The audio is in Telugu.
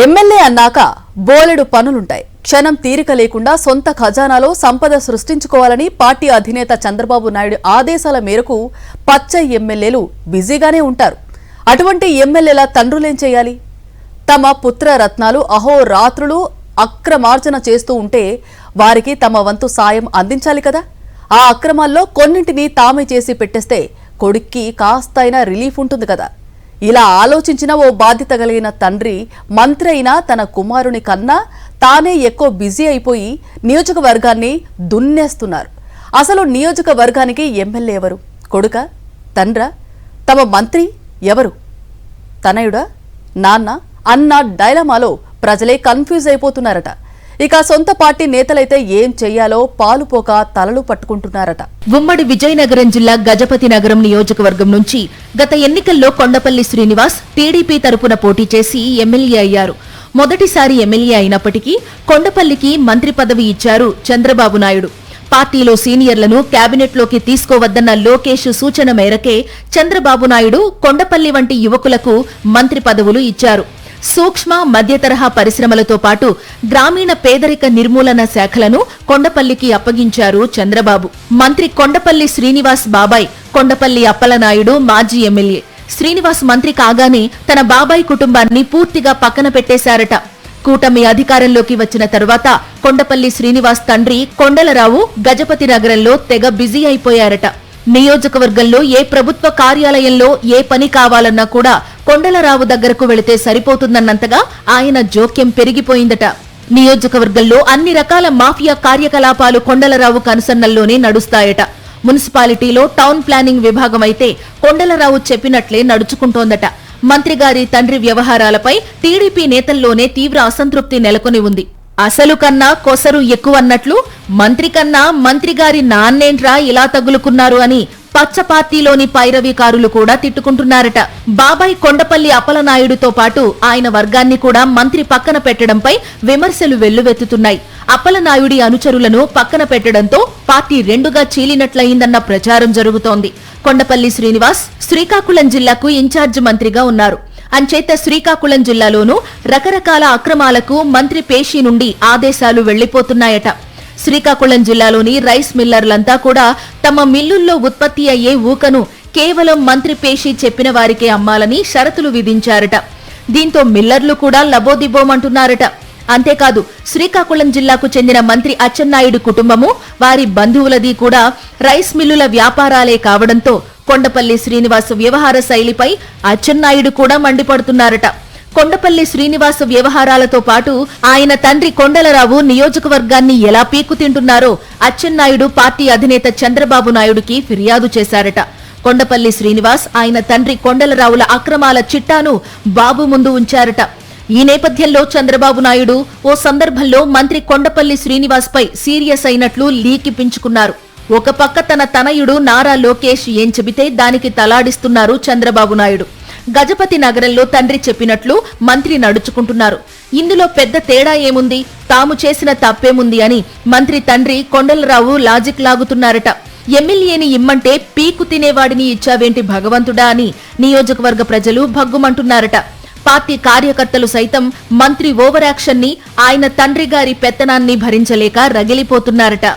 ఎమ్మెల్యే అన్నాక బోలెడు పనులుంటాయి. క్షణం తీరిక లేకుండా సొంత ఖజానాలో సంపద సృష్టించుకోవాలని పార్టీ అధినేత చంద్రబాబు నాయుడు ఆదేశాల మేరకు పచ్చ ఎమ్మెల్యేలు బిజీగానే ఉంటారు. అటువంటి ఎమ్మెల్యేల తండ్రులేం చేయాలి? తమ పుత్ర రత్నాలు అహోరాత్రులు అక్రమార్జన చేస్తూ ఉంటే వారికి తమ వంతు సాయం అందించాలి కదా. ఆ అక్రమాల్లో కొన్నింటిని తామే చేసి పెట్టేస్తే కొడుక్కి కాస్తైనా రిలీఫ్ ఉంటుంది కదా. ఇలా ఆలోచించిన ఓ బాధ్యత కలిగిన తండ్రి మంత్రి అయినా తన కుమారుని కన్నా తానే ఎక్కువ బిజీ అయిపోయి నియోజకవర్గాన్ని దున్నేస్తున్నారు. అసలు నియోజకవర్గానికి ఎమ్మెల్యే ఎవరు? కొడుక? తండ్రా? తమ మంత్రి ఎవరు? తనయుడా? నాన్న? అన్న డైలమాలో ప్రజలే కన్ఫ్యూజ్ అయిపోతున్నారట. ఇక సొంత పార్టీ నేతలైతే ఏం చెయ్యాలో పాలుపోక తలలు పట్టుకుంటున్నారట. ఉమ్మడి విజయనగరం జిల్లా గజపతి నగరం నియోజకవర్గం నుంచి గత ఎన్నికల్లో కొండపల్లి శ్రీనివాస్ టీడీపీ తరపున పోటీ చేసి ఎమ్మెల్యే అయ్యారు. మొదటిసారి ఎమ్మెల్యే అయినప్పటికీ కొండపల్లికి మంత్రి పదవి ఇచ్చారు చంద్రబాబు నాయుడు. పార్టీలో సీనియర్లను కేబినెట్లోకి తీసుకోవద్దన్న లోకేష్ సూచన మేరకే చంద్రబాబు నాయుడు కొండపల్లి వంటి యువకులకు మంత్రి పదవులు ఇచ్చారు. సూక్ష్మ మధ్యతరహా పరిశ్రమలతో పాటు గ్రామీణ పేదరిక నిర్మూలన శాఖలను కొండపల్లికి అప్పగించారు చంద్రబాబు. మంత్రి కొండపల్లి శ్రీనివాస్ బాబాయ్ కొండపల్లి అప్పలనాయుడు మాజీ ఎమ్మెల్యే. శ్రీనివాస్ మంత్రి కాగానే తన బాబాయ్ కుటుంబాన్ని పూర్తిగా పక్కన పెట్టేశారట. కూటమి అధికారంలోకి వచ్చిన తరువాత కొండపల్లి శ్రీనివాస్ తండ్రి కొండలరావు గజపతి నగరంలో తెగ బిజీ అయిపోయారట. నియోజకవర్గంలో ఏ ప్రభుత్వ కార్యాలయంలో ఏ పని కావాలన్నా కూడా కొండలరావు దగ్గరకు వెళితే సరిపోతుందన్నంతగా ఆయన జోక్యం పెరిగిపోయిందట. నియోజకవర్గంలో అన్ని రకాల మాఫియా కార్యకలాపాలు కొండలరావు కనుసన్నల్లోనే నడుస్తాయట. మున్సిపాలిటీలో టౌన్ ప్లానింగ్ విభాగం అయితే కొండలరావు చెప్పినట్లే నడుచుకుంటోందట. మంత్రిగారి తండ్రి వ్యవహారాలపై టీడీపీ నేతల్లోనే తీవ్ర అసంతృప్తి నెలకొని ఉంది. అసలు కన్నా కొసరు ఎక్కువన్నట్లు మంత్రి కన్నా మంత్రిగారి నాన్నేంట్రా ఇలా తగులుకున్నారు అని పచ్చ పార్టీలోని పైరవీకారులు కూడా తిట్టుకుంటున్నారట. బాబాయ్ కొండపల్లి అప్పలనాయుడుతో పాటు ఆయన వర్గాన్ని కూడా మంత్రి పక్కన పెట్టడంపై విమర్శలు వెల్లువెత్తుతున్నాయి. అప్పలనాయుడి అనుచరులను పక్కన పెట్టడంతో పార్టీ రెండుగా చీలినట్లయిందన్న ప్రచారం జరుగుతోంది. కొండపల్లి శ్రీనివాస్ శ్రీకాకుళం జిల్లాకు ఇన్ఛార్జ్ మంత్రిగా ఉన్నారు. అంచేత శ్రీకాకుళం జిల్లాలోనూ రకరకాల అక్రమాలకు మంత్రి పేషి నుండి ఆదేశాలు వెళ్లిపోతున్నాయట. శ్రీకాకుళం జిల్లాలోని రైస్ మిల్లర్లంతా కూడా తమ మిల్లుల్లో ఉత్పత్తి అయ్యే ఊకను కేవలం మంత్రి పేషి చెప్పిన వారికే అమ్మాలని షరతులు విధించారట. దీంతో మిల్లర్లు కూడా లబోదిబోమంటున్నారట. అంతేకాదు శ్రీకాకుళం జిల్లాకు చెందిన మంత్రి అచ్చెన్నాయుడు కుటుంబము వారి బంధువులది కూడా రైస్ మిల్లుల వ్యాపారాలే కావడంతో కొండపల్లి శ్రీనివాస్ వ్యవహార శైలిపై అచ్చెన్నాయుడు కూడా మండిపడుతున్నారట. కొండపల్లి శ్రీనివాస్ వ్యవహారాలతో పాటు ఆయన తండ్రి కొండలరావు నియోజకవర్గాన్ని ఎలా పీక్కుతింటున్నారో అచ్చెన్నాయుడు పార్టీ అధినేత చంద్రబాబు నాయుడుకి ఫిర్యాదు చేశారట. కొండపల్లి శ్రీనివాస్ ఆయన తండ్రి కొండలరావుల అక్రమాల చిట్టాను బాబు ముందు ఉంచారట. ఈ నేపథ్యంలో చంద్రబాబు నాయుడు ఓ సందర్భంలో మంత్రి కొండపల్లి శ్రీనివాస్ పై సీరియస్ అయినట్లు లీకిపించుకున్నారు. ఒక పక్క తన తనయుడు నారా లోకేష్ ఏం చెబితే దానికి తలాడిస్తున్నారు చంద్రబాబు నాయుడు. గజపతి నగరంలో తండ్రి చెప్పినట్లు మంత్రి నడుచుకుంటున్నారు. ఇందులో పెద్ద తేడా ఏముంది, తాము చేసిన తప్పేముంది అని మంత్రి తండ్రి కొండలరావు లాజిక్ లాగుతున్నారట. ఎమ్మెల్యేని ఇమ్మంటే పీకు తినేవాడిని ఇచ్చావేంటి భగవంతుడా అని నియోజకవర్గ ప్రజలు భగ్గుమంటున్నారట. పార్టీ కార్యకర్తలు సైతం మంత్రి ఓవర్ యాక్షన్ ని, ఆయన తండ్రి గారి పెత్తనాన్ని భరించలేక రగిలిపోతున్నారట.